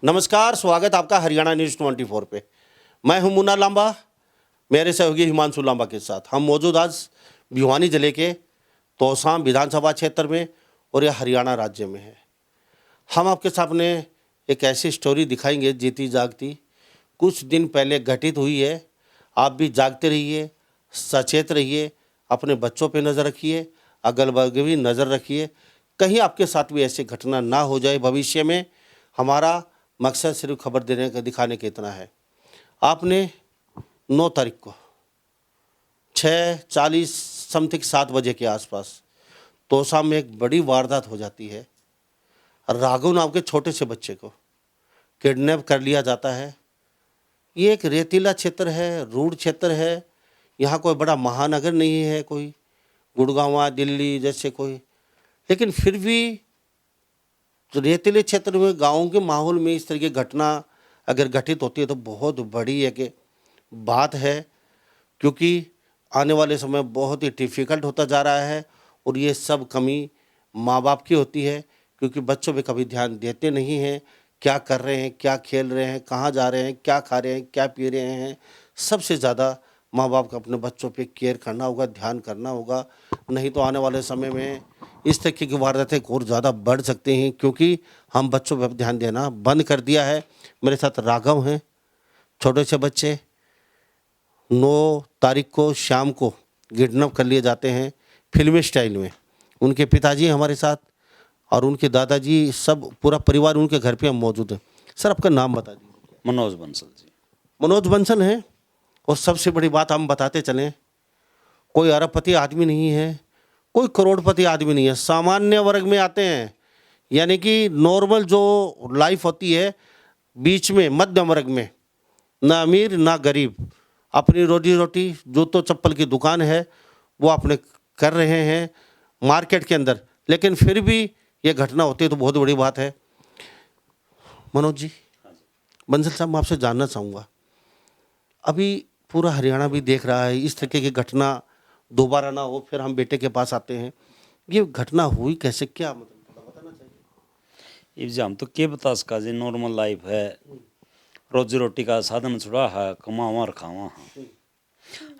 नमस्कार, स्वागत आपका हरियाणा न्यूज़ 24 पे। मैं हूं मुन्ना लांबा, मेरे सहयोगी हिमांशु लांबा के साथ। हम मौजूद आज भिवानी जिले के तोसाम विधानसभा क्षेत्र में और यह हरियाणा राज्य में है। हम आपके सामने एक ऐसी स्टोरी दिखाएंगे जीती जागती, कुछ दिन पहले घटित हुई है। आप भी जागते रहिए, सचेत रहिए, अपने बच्चों पे नज़र रखिए, अगल बगल भी नज़र रखिए, कहीं आपके साथ भी ऐसी घटना ना हो जाए भविष्य में। हमारा मकसद सिर्फ खबर देने का, दिखाने का इतना है। आपने 9 तारीख को 6:40 समथिंग 7 बजे के आसपास तोसा में एक बड़ी वारदात हो जाती है। राघव नाम के छोटे से बच्चे को किडनैप कर लिया जाता है। ये एक रेतीला क्षेत्र है, रूड क्षेत्र है। यहाँ कोई बड़ा महानगर नहीं है, कोई गुड़गांव दिल्ली जैसे कोई, लेकिन फिर भी तो रेतीले क्षेत्र में, गाँव के माहौल में इस तरह की घटना अगर घटित होती है तो बहुत बड़ी है कि बात है, क्योंकि आने वाले समय बहुत ही डिफ़िकल्ट होता जा रहा है। और ये सब कमी माँ बाप की होती है, क्योंकि बच्चों पे कभी ध्यान देते नहीं हैं। क्या कर रहे हैं, क्या खेल रहे हैं, कहाँ जा रहे हैं, क्या खा रहे हैं, क्या पी रहे हैं, सबसे ज़्यादा माँ बाप को अपने बच्चों पे केयर करना होगा, ध्यान करना होगा। नहीं तो आने वाले समय में इस तरीके की वारदातें और ज़्यादा बढ़ सकती हैं, क्योंकि हम बच्चों पर ध्यान देना बंद कर दिया है। मेरे साथ राघव हैं, छोटे से बच्चे। 9 तारीख को शाम को किडनैप कर लिए जाते हैं फिल्मी स्टाइल में। उनके पिताजी हमारे साथ और उनके दादाजी, सब पूरा परिवार उनके घर पे हम मौजूद हैं। सर, आपका नाम बता दीजिए। मनोज बंसल जी। मनोज बंसल हैं। और सबसे बड़ी बात हम बताते चलें, कोई अरबपति आदमी नहीं है, कोई करोड़पति आदमी नहीं है, सामान्य वर्ग में आते हैं। यानी कि नॉर्मल जो लाइफ होती है, बीच में मध्यम वर्ग में, ना अमीर ना गरीब, अपनी रोजी रोटी, जूतों चप्पल की दुकान है वो अपने कर रहे हैं मार्केट के अंदर। लेकिन फिर भी ये घटना होती है तो बहुत बड़ी बात है। मनोज जी, बंसल साहब, मैं आपसे जानना चाहूँगा, अभी पूरा हरियाणा भी देख रहा है इस तरीके की घटना दोबारा ना हो। फिर हम बेटे के पास आते हैं, ये घटना हुई कैसे, क्या मतलब थोड़ा बताना चाहिए। इब हम तो के बता सका जी, नॉर्मल लाइफ है, रोजी रोटी का साधन छुड़ा है, कमावा और खावा है।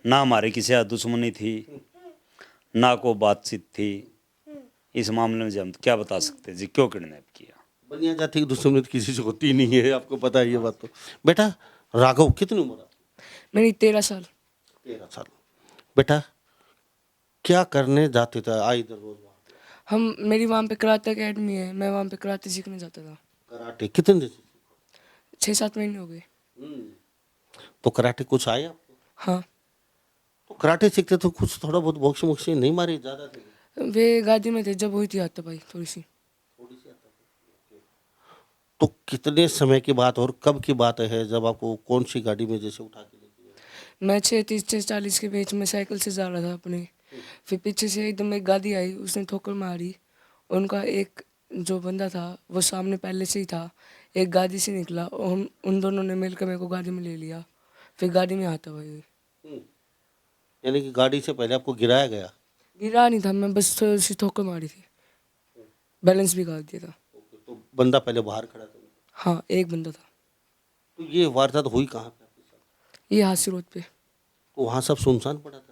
ना हमारी किसी से दुश्मनी थी, ना को बातचीत थी। इस मामले में जी हम तो क्या बता सकते जी, क्यों किडनैप किया। बनिया जाति की दुश्मनी तो किसी से होती नहीं है, आपको पता है ये बात तो। बेटा राघव, कितनी उम्र है? मेरी 13 साल। 13 साल। बेटा क्या करने जाते थे आ इधर रोज वहाँ पे? मेरी वहाँ पे कराटे अकेडमी है, मैं वहाँ पे कराटे सीखने जाता था। कराटे कितने दिन से? 6-7 महीने हो गए। तो कराटे कुछ आए आपको? हाँ, तो कराटे सीखते तो कुछ थोड़ा बहुत बॉक्सिंग वॉक्सिंग नहीं मारी ज़्यादा थे? वे गादी में थे जब हुई थी हाथापाई थोड़ी सी। थोड़ी सी आता था। तो कितने समय की बात और कब की बात है, जब आपको कौन सी गाड़ी में जैसे उठा के लेके गए? मैं 6:30 6:40 के बीच में साइकिल से जा रहा था अपने। फिर पीछे से एकदम एक गाड़ी आई, उसने ठोकर मारी। उनका एक जो बंदा था वो सामने पहले से ही था, एक गाड़ी से निकला और हम उन दोनों ने मिलकर मेरे को गाड़ी में ले लिया। फिर गाड़ी में हाथापाई हुई। हम्म, यानी कि गाड़ी से पहले आपको गिराया गया? गिरा नहीं था मैं, बस थोड़ी सी ठोकर मारी थी, बैलेंस भी कर दिया था। तो बंदा पहले बाहर खड़ा था? हाँ, एक बंदा था। तो ये वारदात हुई कहाँ पे आपके साथ? ये हादसी रोड पे। तो वहाँ सब सुनसान पड़ा था?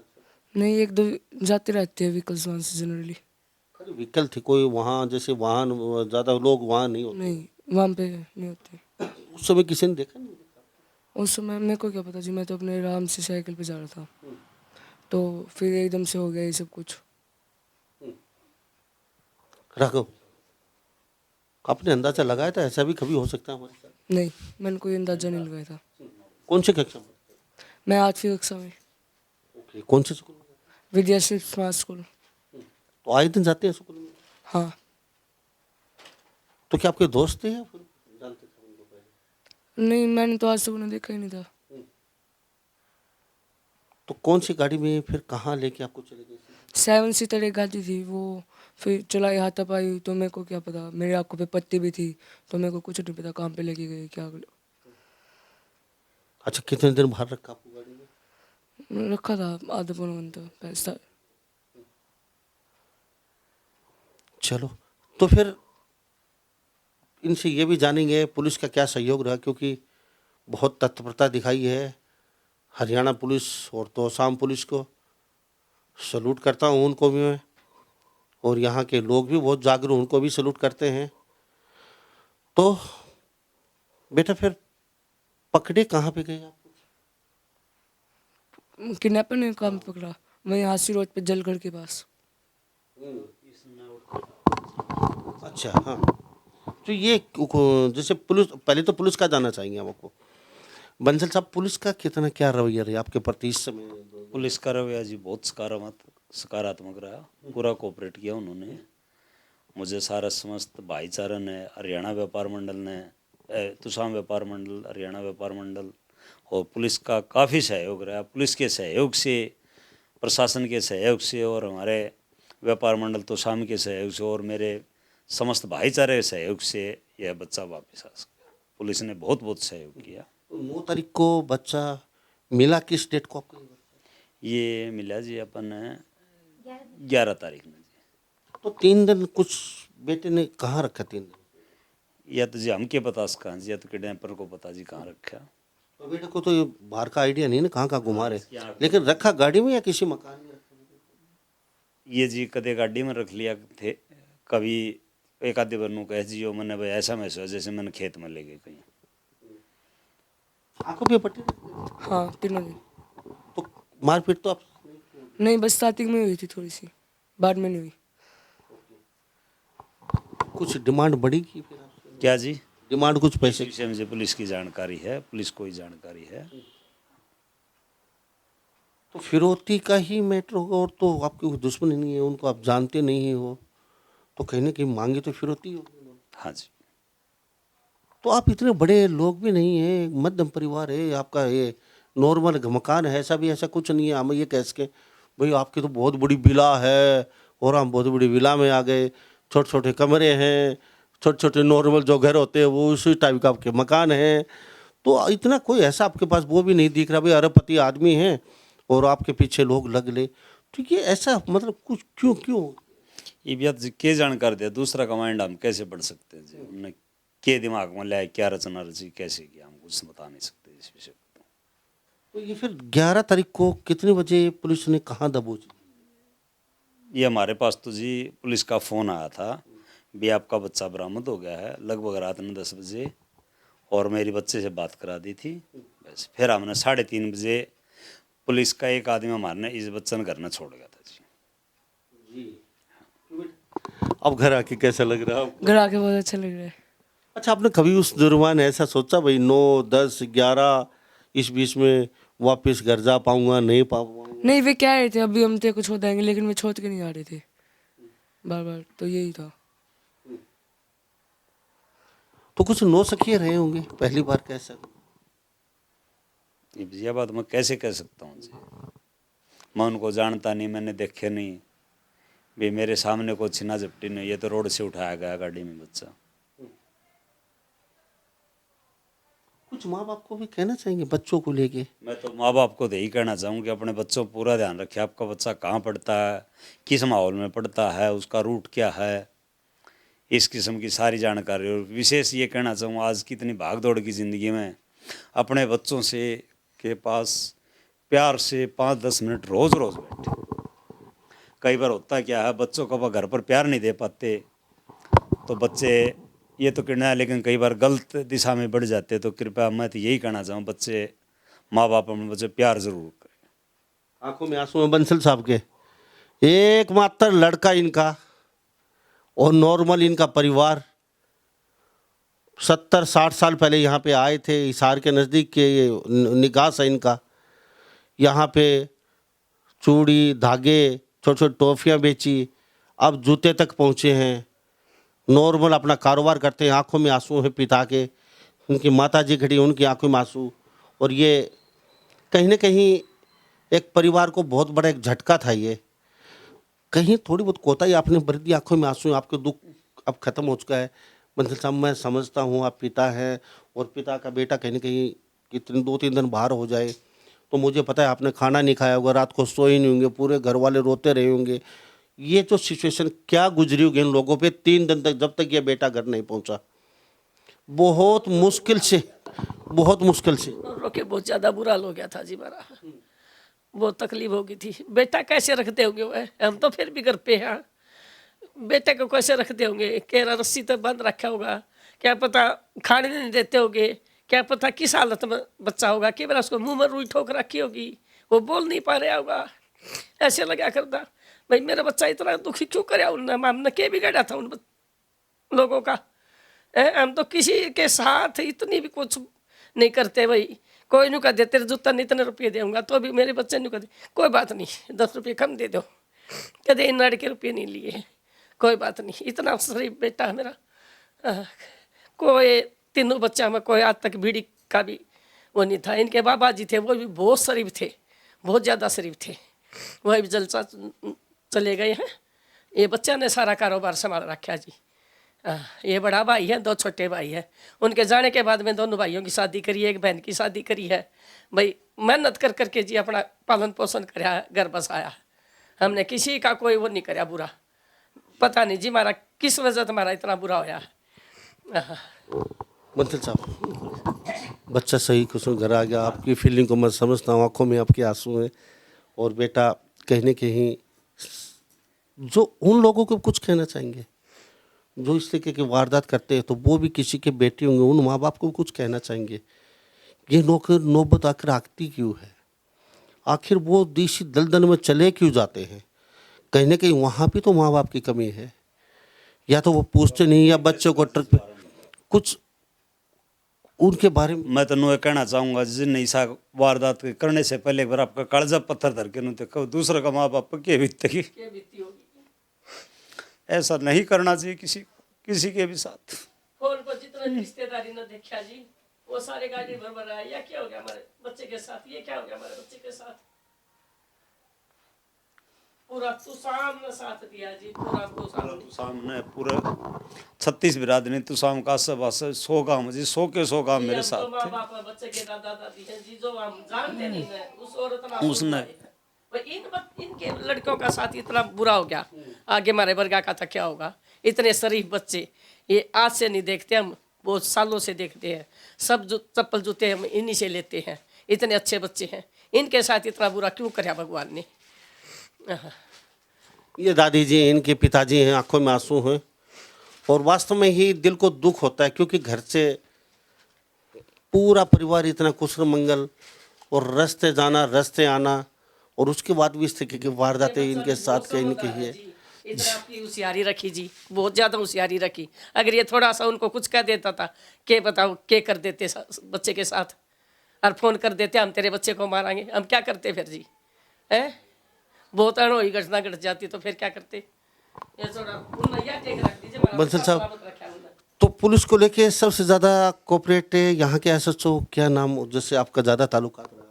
नहीं, एक दो जाते रहते हैं व्हीकल्स वहाँ से जनरली। खाली व्हीकल थी कोई वहाँ, जैसे वाहन ज़्यादा लोग वहाँ नहीं होते? नहीं, वहाँ पे नहीं होते। उस समय किसी ने देखा नहीं? उस समय मेरे को क्या पता जी, मैं तो अपने आराम से साइकिल पे जा रहा था। तो फिर एकदम से हो गया ये सब कुछ। राघव, आपने अंदाजा लगाया था ऐसा भी कभी हो सकता है हमारे साथ? नहीं, मैंने कोई अंदाजा नहीं लगाया था। कौन सी कक्षा में? मैं 8वीं कक्षा में। ओके, कौन से स्कूल में? Vidyashree smart school. तो आए दिन जाते हैं स्कूल में? हाँ। तो क्या आपके दोस्त थे या फिर जानते थे उनको पहले? नहीं, मैंने तो आज तक उन्हें देखा ही नहीं था। तो कौन सी गाड़ी में फिर कहाँ लेके आपको चले गए? 7 सीटर एक गाड़ी थी वो। फिर चलाई हाथापाई हुई तो मेरे को क्या पता, मेरी आंखों पे पट्टी भी थी तो मेरे को कुछ नहीं पता कहाँ पे लेके गए क्या। अच्छा, कितने दिन बाहर रखा आपको गाड़ी में? रखा था आधा पौना घंटा पैसा। चलो, तो फिर इनसे ये भी जानेंगे पुलिस का क्या सहयोग रहा, क्योंकि बहुत तत्परता दिखाई है हरियाणा पुलिस और तोसाम पुलिस को। सलूट करता हूँ उनको भी मैं, और यहाँ के लोग भी बहुत जागरूक, उनको भी सलूट करते हैं। तो बेटा फिर पकड़े कहाँ पे गए आप? किडनैपर ने काम पकड़ा वहीं हासी रोड पे जलगढ़ के पास। अच्छा, हाँ। तो ये जैसे पुलिस, पहले तो पुलिस का जानना चाहेंगे हम आपको, बंसल साहब, पुलिस का कितना क्या रवैया रहा आपके प्रति इस समय? पुलिस का रवैया जी बहुत सकारात्मक रहा, पूरा कोऑपरेट किया उन्होंने मुझे। सारा समस्त भाईचारा ने, हरियाणा व्यापार मंडल ने, तुसाम व्यापार मंडल, हरियाणा व्यापार मंडल और पुलिस का काफ़ी सहयोग रहा। पुलिस के सहयोग से, प्रशासन के सहयोग से और हमारे व्यापार मंडल तुसाम के सहयोग से और मेरे समस्त भाईचारे के सहयोग से यह बच्चा वापस आ सका। पुलिस ने बहुत बहुत सहयोग किया। 9 तारीख को बच्चा मिला, किस डेट को आपको? ये मिला जी अपन 11 तारीख में जी। तो 3 दिन कुछ बेटे ने कहाँ रखा 3 दिन? या तो जी हमके पता कहाँ जी, या तो किडनैपर को पता जी कहाँ रखा। तो बेटे को तो ये बाहर का आइडिया नहीं ना कहाँ कहाँ घुमा रहे, लेकिन रखा गाड़ी में या किसी मकान में रखा? ये जी कदे गाड़ी में रख लिया थे, कभी एक आधे बार कह जी हो मैंने भाई ऐसा महसूस जैसे मैंने खेत में ले गए कहीं। आंखों पे पट्टी? हाँ 3 दिन। तो मारपीट तो आप? नहीं, बस स्टार्टिंग में हुई थी थोड़ी सी, बाद में नहीं हुई। कुछ डिमांड बढ़ी की फिर आपसे? क्या जी? डिमांड कुछ पैसे? इस विषय में पुलिस की जानकारी है, पुलिस को ही जानकारी है। तो फिरौती का ही मैटर होगा, और तो आपकी कोई दुश्मनी नहीं है, उनको आप जानते नहीं हो, तो कहीं ना कहीं मांगे तो फिरौती होगी। हाँ जी। तो आप इतने बड़े लोग भी नहीं हैं, मध्यम परिवार है आपका, ये नॉर्मल मकान है, ऐसा भी ऐसा कुछ नहीं है हम ये कह सके भाई आपकी तो बहुत बड़ी विला है और हम बहुत बड़ी विला में आ गए। छोटे छोटे कमरे हैं, छोटे छोटे नॉर्मल जो घर होते हैं वो उसी टाइप का आपके मकान हैं। तो इतना कोई ऐसा आपके पास वो भी नहीं दिख रहा भाई अरबपति आदमी हैं और आपके पीछे लोग लग ले। तो ये ऐसा मतलब कुछ क्यों क्यों? ये भी जी के जानकारी दिया, दूसरा कमांड हम कैसे बढ़ सकते हैं जी? उन्होंने के दिमाग में लाया, क्या रचना रची, कैसे किया, हम कुछ बता नहीं सकते इस विषय पर। तो ये फिर 11 तारीख को कितने बजे पुलिस ने कहाँ दबोची? ये हमारे पास तो जी पुलिस का फ़ोन आया था भी आपका बच्चा बरामद हो गया है, लगभग रात में 10 बजे, और मेरी बच्चे से बात करा दी थी बस। फिर हमने 3:30 बजे पुलिस का एक आदमी हमारे ने इस बच्चन घर में छोड़ गया था जी। अब घर आके कैसा लग रहा है? घर आके बहुत अच्छा लग रहा है। अच्छा, आपने कभी उस दौरान ऐसा सोचा भाई 9, 10, 11 इस बीच में वापस घर जा पाऊंगा नहीं पाऊंगा? नहीं, वे कह रहे थे अभी हम तेरे को छोड़ देंगे, लेकिन वे छोड़ के नहीं आ रहे थे बार बार, तो यही था। तो कुछ नौ सखिए रहे होंगे पहली बार, कैसा? ये बात मैं कैसे कह सकता हूँ जी, मैं उनको जानता नहीं, मैंने देखे नहीं भी, मेरे सामने कोई छिना झपटी नहीं, ये तो रोड से उठाया गया गाड़ी में बच्चा। कुछ माँ बाप को भी कहना चाहेंगे बच्चों को लेके? मैं तो माँ बाप को यही कहना चाहूँ कि अपने बच्चों पर पूरा ध्यान रखें। आपका बच्चा कहाँ पढ़ता है, किस माहौल में पढ़ता है, उसका रूट क्या है, इस किस्म की सारी जानकारी। और विशेष ये कहना चाहूँ, आज की इतनी भाग दौड़ की ज़िंदगी में अपने बच्चों से के पास प्यार से 5-10 मिनट रोज़ बैठे। कई बार होता क्या है, बच्चों को अब घर पर प्यार नहीं दे पाते तो बच्चे ये तो कहना है, लेकिन कई बार गलत दिशा में बढ़ जाते। तो कृपया मैं तो यही कहना चाहूँ, बच्चे, माँ बाप अपने बच्चे प्यार ज़रूर करें। आंखों में आंसू हैं बंसल साहब के, एकमात्र लड़का इनका और नॉर्मल इनका परिवार 70-60 साल पहले यहाँ पे आए थे। हिसार के नज़दीक के ये निकास है इनका। यहाँ पे चूड़ी, धागे, छोटे छोटे टॉफ़ियाँ बेची, अब जूते तक पहुँचे हैं। नॉर्मल अपना कारोबार करते हैं। आंखों में आंसू हैं पिता के, उनकी माता जी खड़ी, उनकी आंखों में आंसू। और ये कहीं ना कहीं एक परिवार को बहुत बड़ा एक झटका था। ये कहीं थोड़ी बहुत कोताही आपने बरत दी, आंखों में आंसू, आपके दुख अब ख़त्म हो चुका है। बंसल साहब, मैं समझता हूँ आप पिता हैं और पिता का बेटा कहीं ना कहीं कितने 2-3 दिन बाहर हो जाए तो मुझे पता है आपने खाना नहीं खाया होगा, रात को सोए नहीं होंगे, पूरे घर वाले रोते रहे होंगे। ये जो सिचुएशन क्या गुजरी होगी इन लोगों पे 3 दिन तक, जब तक ये बेटा घर नहीं पहुंचा? बहुत मुश्किल से, बहुत मुश्किल से। रोके बहुत ज़्यादा बुरा हाल हो गया था जी मेरा, बहुत तकलीफ हो गई थी। बेटा कैसे रखते होंगे वो, हम तो फिर भी घर पे हैं, बेटे को कैसे रखते होंगे, केरा रस्सी तो बंद रखा होगा, क्या पता खाने नहीं देते होंगे, क्या पता किस हालत में बच्चा होगा, कि बार उसको मुंह में रुई ठोक रखी होगी, वो बोल नहीं पा रहा होगा। ऐसे लगा करता भाई मेरा बच्चा इतना दुखी क्यों करे, हमने के बिगाड़ा था उन लोगों का। हम तो किसी के साथ इतनी भी कुछ नहीं करते भाई, कोई नहीं कहते तेरे जूता नहीं इतने रुपये दूंगा, तो भी मेरे बच्चे नहीं कहते कोई बात नहीं 10 रुपये कम दे दो, कहते इन लड़ के रुपये नहीं लिए, कोई बात नहीं। इतना शरीफ बेटा है मेरा, कोई तीनों बच्चा में कोई आज तक बीड़ी का भी वो नहीं था। इनके बाबा जी थे वो भी बहुत शरीफ थे, बहुत ज़्यादा शरीफ थे, वही भी जलसा चले गए हैं। ये बच्चा ने सारा कारोबार संभाल रखा जी। ये बड़ा भाई है, 2 छोटे भाई है, उनके जाने के बाद में दोनों भाइयों की शादी करी है, एक बहन की शादी करी है। भाई मेहनत कर करके जी अपना पालन पोषण कराया, घर बसाया, हमने किसी का कोई वो नहीं कराया बुरा। पता नहीं जी हमारा किस वजह से हमारा इतना बुरा होया। बंसल साहब, बच्चा सही कुछ घर आ गया, आपकी फीलिंग को मैं समझता हूँ, आंखों में आपके आंसू हैं, और बेटा कहीं न कहीं जो उन लोगों को कुछ कहना चाहेंगे जो इस तरीके की वारदात करते हैं, तो वो भी किसी के बेटे होंगे, उन माँ बाप को कुछ कहना चाहेंगे। ये नौबत आखिर आती क्यों है, आखिर वो देशी दलदल में चले क्यों जाते हैं? कहीं ना कहीं वहाँ भी तो माँ बाप की कमी है, या तो वो पूछते नहीं, या बच्चों को ट्रक पे कुछ उनके बारे में। मैं तो नो कहना चाहूँगा, जिन ऐसा वारदात करने से पहले एक बार आपका कालजा पत्थर धर के नुते कहो दूसरा का माँ बाप के बीतती, ऐसा नहीं करना चाहिए किसी के भी साथ। फोन पर जितना रिश्तेदारी न देखा जी, वो सारे गाड़ी भर भर आया, या क्या हो गया हमारे बच्चे के साथ, ये क्या हो गया हमारे बच्चे के साथ। पूरा तुसाम ने साथ दिया जी, पूरा तुसाम ने पूरा 36 बिरादरी तुसाम का सब 100 गाँव जी, 100 के 100 गाँव मेरे साथ थे। माँ बाप बच्चे के दादा दादी हैं जी, जो हम जानते नहीं है उस औरत उसने इनके लड़कों का साथ इतना बुरा हो गया, आगे हमारे वर्गा का था क्या होगा। इतने शरीफ बच्चे ये आज से नहीं देखते, हम बहुत सालों से देखते हैं, सब जो चप्पल जूते हम इन्हीं से लेते हैं, इतने अच्छे बच्चे हैं, इनके साथ इतना बुरा क्यों कराया भगवान ने। ये दादी जी, इनके पिताजी हैं, आंखों में आंसू हैं, और वास्तव में ही दिल को दुख होता है, क्योंकि घर से पूरा परिवार इतना कुशल मंगल, और रास्ते जाना रास्ते आना, और उसके बाद भी इस तरीके की वारदातें इनके साथ कहीं कहीं है। इतना अपनी होशियारी रखी जी, बहुत ज़्यादा होशियारी रखी। अगर ये थोड़ा सा उनको कुछ कह देता था, के बताओ के कर देते बच्चे के साथ, और फोन कर देते हम तेरे बच्चे को मारेंगे, हम क्या करते फिर जी, हैं? बहुत अनहोनी घटना घट जाती तो फिर क्या करते। ये बंसल साहब, तो पुलिस को लेके सबसे ज़्यादा कोऑपरेट यहाँ के एसएचओ क्या नाम, जिससे आपका ज़्यादा ताल्लुकात रहा?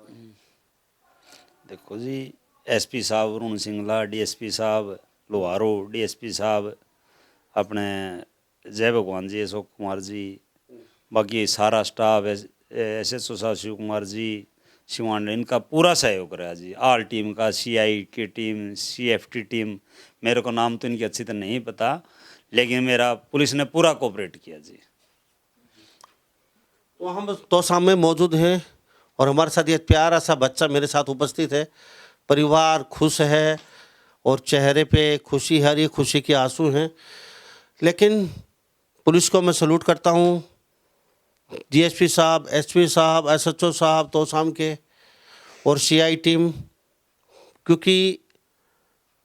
देखो जी, एसपी साहब अरुण सिंगला, डीएसपी साहब लोहारो, डीएसपी साहब अपने जय भगवान जी, अशोक कुमार जी, बाकी सारा स्टाफ, एसएचओ साहब शिव कुमार जी, शिवान, इनका पूरा सहयोग रहा जी। आल टीम का, सीआई की टीम, सीएफटी टीम, मेरे को नाम तो इनकी अच्छी तरह नहीं पता, लेकिन मेरा पुलिस ने पूरा कोऑपरेट किया जी। तो हम तो सामने मौजूद हैं, और हमारे साथ ये प्यारा सा बच्चा मेरे साथ उपस्थित है। परिवार खुश है, और चेहरे पे खुशी है, ये खुशी के आंसू हैं। लेकिन पुलिस को मैं सैल्यूट करता हूँ, डीएसपी साहब, एसपी साहब, एसएचओ साहब तोसाम के, और सीआई टीम, क्योंकि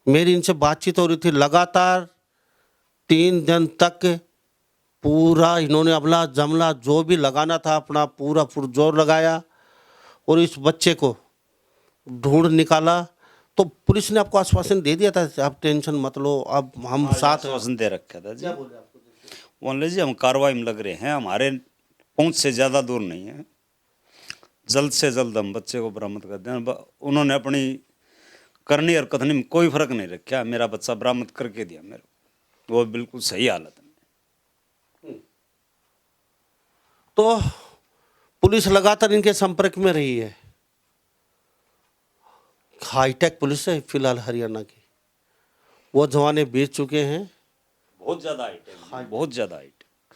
मेरी इनसे बातचीत हो रही थी लगातार 3 दिन तक, पूरा इन्होंने अमला जमला जो भी लगाना था अपना पूरा पुरजोर लगाया, और इस बच्चे को ढूंढ निकाला। तो पुलिस ने आपको आश्वासन दे दिया था, आप टेंशन मत लो, अब हम साथ आश्वासन दे रखा था जी। बोले जी हम कार्रवाई में लग रहे हैं, हमारे पहुंच से ज़्यादा दूर नहीं है, जल्द से जल्द हम बच्चे को बरामद कर दें। उन्होंने अपनी करनी और कथनी में कोई फर्क नहीं रखा, मेरा बच्चा बरामद करके दिया मेरे को, वो बिल्कुल सही हालत में। तो पुलिस लगातार इनके संपर्क में रही है। हाईटेक पुलिस है फिलहाल हरियाणा की, वो जवाने बीत चुके हैं, बहुत ज़्यादा हाईटेक, बहुत ज़्यादा हाईटेक,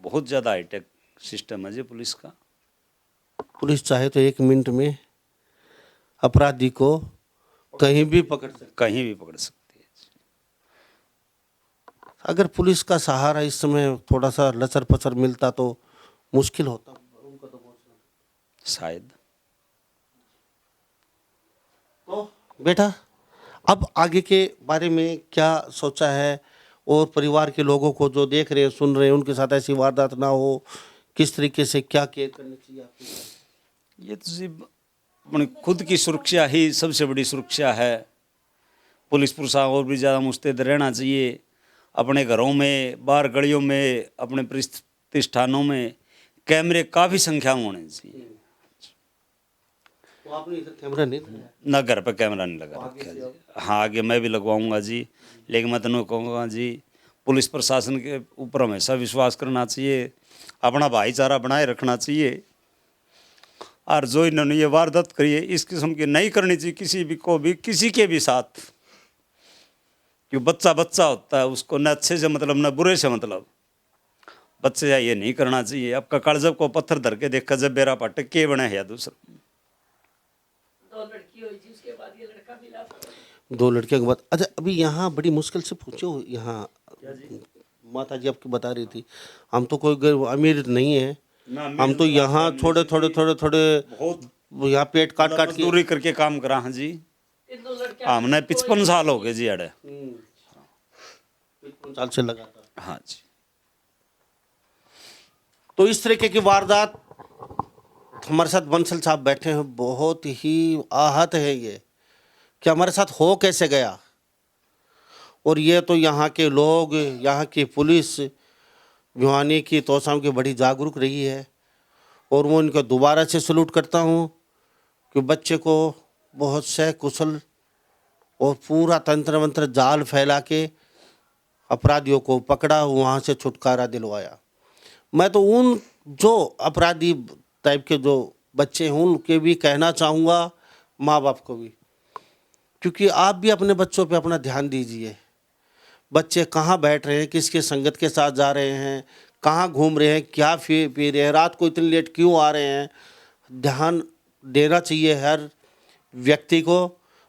बहुत ज़्यादा हाईटेक सिस्टम है जी पुलिस का। पुलिस चाहे तो 1 मिनट में अपराधी को कहीं भी पकड़ सकती। कहीं भी पकड़ सकती है। अगर पुलिस का सहारा इस समय थोड़ा सा लचर पचर मिलता तो मुश्किल होता उनका तो बहुत। शायद। तो बेटा अब आगे के बारे में क्या सोचा है, और परिवार के लोगों को जो देख रहे हैं सुन रहे हैं उनके साथ ऐसी वारदात ना हो, किस तरीके से क्या केयर करनी चाहिए आपको? ये तो सिर्फ अपनी खुद की सुरक्षा ही सबसे बड़ी सुरक्षा है। पुलिस प्रशासन और भी ज़्यादा मुस्तैद रहना चाहिए। अपने घरों में, बाहर गलियों में, अपने प्रतिष्ठानों में कैमरे काफ़ी संख्या में होने चाहिए। तो आपने इधर कैमरा नहीं लगाया? ना घर पर कैमरा नहीं लगा रखा जी। हाँ, आगे मैं भी लगवाऊंगा जी, लेकिन मैं तो कहूँगा जी पुलिस प्रशासन के ऊपर हमेशा विश्वास करना चाहिए, अपना भाईचारा बनाए रखना चाहिए। और जो इन्होंने ये वारदात करी है इस किस्म की नहीं करनी चाहिए किसी भी को भी, किसी के भी साथ। क्यों बच्चा बच्चा होता है, उसको न अच्छे से मतलब न बुरे से मतलब। बच्चे या ये नहीं करना चाहिए। आपका कालजब को पत्थर धर के देखा जब बेरा पाटे के बने है या दूसरा। 2 लड़की हुई थी, उसके बाद ये लड़का मिला था। 2 लड़कियों के बाद। अच्छा अभी यहाँ बड़ी मुश्किल से पूछो, यहाँ माता जी आपकी बता रही थी हम तो कोई अमीर नहीं है, हम तो यहाँ थोड़े बहुत यहाँ पेट काट काट के दूरी करके काम करा। हाँ जी, इन 2 लड़के हमने 55 साल हो गए जी अड़े। 55 साल से लगातार। हाँ जी। तो इस तरीके की वारदात हमारे साथ बंसल साहब बैठे हैं, बहुत ही आहत है ये कि हमारे साथ हो कैसे गया। और ये तो यहाँ के लोग, यहाँ की पुलिस भिवानी की तोसाम की बड़ी जागरूक रही है, और वो इनको दोबारा से सलूट करता हूँ कि बच्चे को बहुत सकुशल और पूरा तंत्र मंत्र जाल फैला के अपराधियों को पकड़ा, वहाँ से छुटकारा दिलवाया। मैं तो उन जो अपराधी टाइप के जो बच्चे हैं उनके भी कहना चाहूँगा, माँ बाप को भी, क्योंकि आप भी अपने बच्चों पे अपना ध्यान दीजिए। बच्चे कहाँ बैठ रहे हैं, किसके संगत के साथ जा रहे हैं, कहाँ घूम रहे हैं, क्या पी रहे हैं, रात को इतनी लेट क्यों आ रहे हैं, ध्यान देना चाहिए हर व्यक्ति को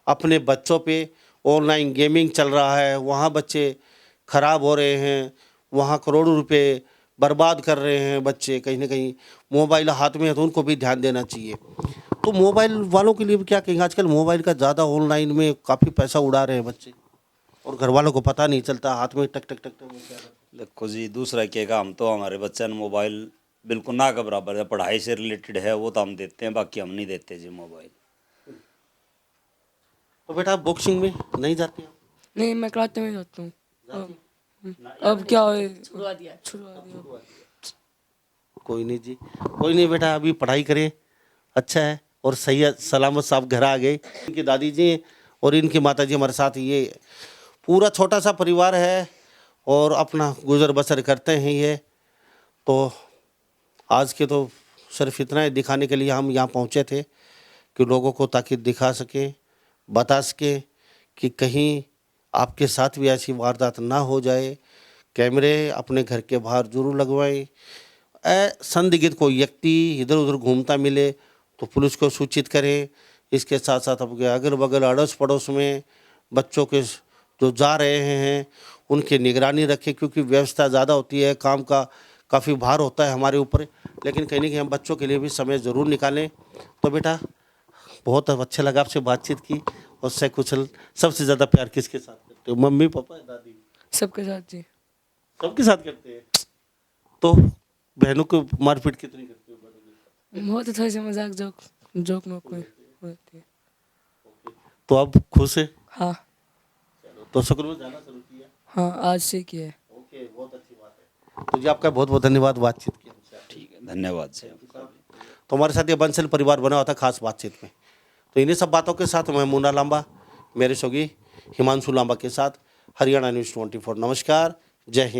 अपने बच्चों पे। ऑनलाइन गेमिंग चल रहा है, वहाँ बच्चे खराब हो रहे हैं, वहाँ करोड़ों रुपए बर्बाद कर रहे हैं बच्चे, कहीं ना कहीं मोबाइल हाथ में है तो उनको भी ध्यान देना चाहिए। तो मोबाइल वालों के लिए भी क्या कहेंगे, आजकल मोबाइल का ज़्यादा ऑनलाइन में काफ़ी पैसा उड़ा रहे हैं बच्चे, और घर वालों को पता नहीं चलता, हाथ में टक टक टक टक। देखो जी, दूसरा क्या काम तो हमारे बच्चे ने मोबाइल बिल्कुल ना के बराबर है, पढ़ाई से रिलेटेड है वो तो हम देते हैं, बाकी हम नहीं देते जी मोबाइल। तो बेटा आप बॉक्सिंग में नहीं जाते हो? नहीं, मैं कराटे में जाता हूँ। अब क्या हो, छुड़वा दिया। छुड़वा दिया। कोई नहीं जी, कोई नहीं बेटा, अभी पढ़ाई करें, अच्छा है। और सही सलामत साहब घर आ गए। इनकी दादी जी और इनकी माता जी हमारे साथ, ये पूरा छोटा सा परिवार है और अपना गुजर बसर करते हैं ये। तो आज के तो सिर्फ इतना ही दिखाने के लिए हम यहाँ पहुँचे थे कि लोगों को ताकि दिखा सकें, बता सकें कि कहीं आपके साथ भी ऐसी वारदात ना हो जाए। कैमरे अपने घर के बाहर जरूर लगवाएं। संदिग्ध कोई व्यक्ति इधर उधर घूमता मिले तो पुलिस को सूचित करें। इसके साथ साथ आपके अगल बगल अड़ोस पड़ोस में बच्चों के जो जा रहे हैं उनकी निगरानी रखें, क्योंकि व्यवस्था ज़्यादा होती है, काम का काफ़ी भार होता है हमारे ऊपर, लेकिन कहीं ना कहीं हम बच्चों के लिए भी समय ज़रूर निकालें। तो बेटा बहुत अच्छा लगा आपसे बातचीत की। और सकुशल सबसे ज़्यादा प्यार किसके साथ करते हो, मम्मी पापा दादी? सबके साथ जी। सबके साथ करते हैं। तो बहनों को मारपीट कितनी करते हो? बहुत थोड़ी सी मजाक जोक में कोई होती है। तो अब खुश है? हाँ तो शुक्र में जाना शुरू किया? हाँ, आज से किया है। ओके, बहुत अच्छी बात है। तो जी आपका बहुत बहुत धन्यवाद बातचीत की हमसे। ठीक है, धन्यवाद से। तो हमारे साथ ये बंसल परिवार बना हुआ था खास बातचीत में। तो इन्हीं सब बातों के साथ मैं मुन्ना लांबा, मेरे सोगी हिमांशु लांबा के साथ, हरियाणा न्यूज़ 24। नमस्कार, जय हिंद।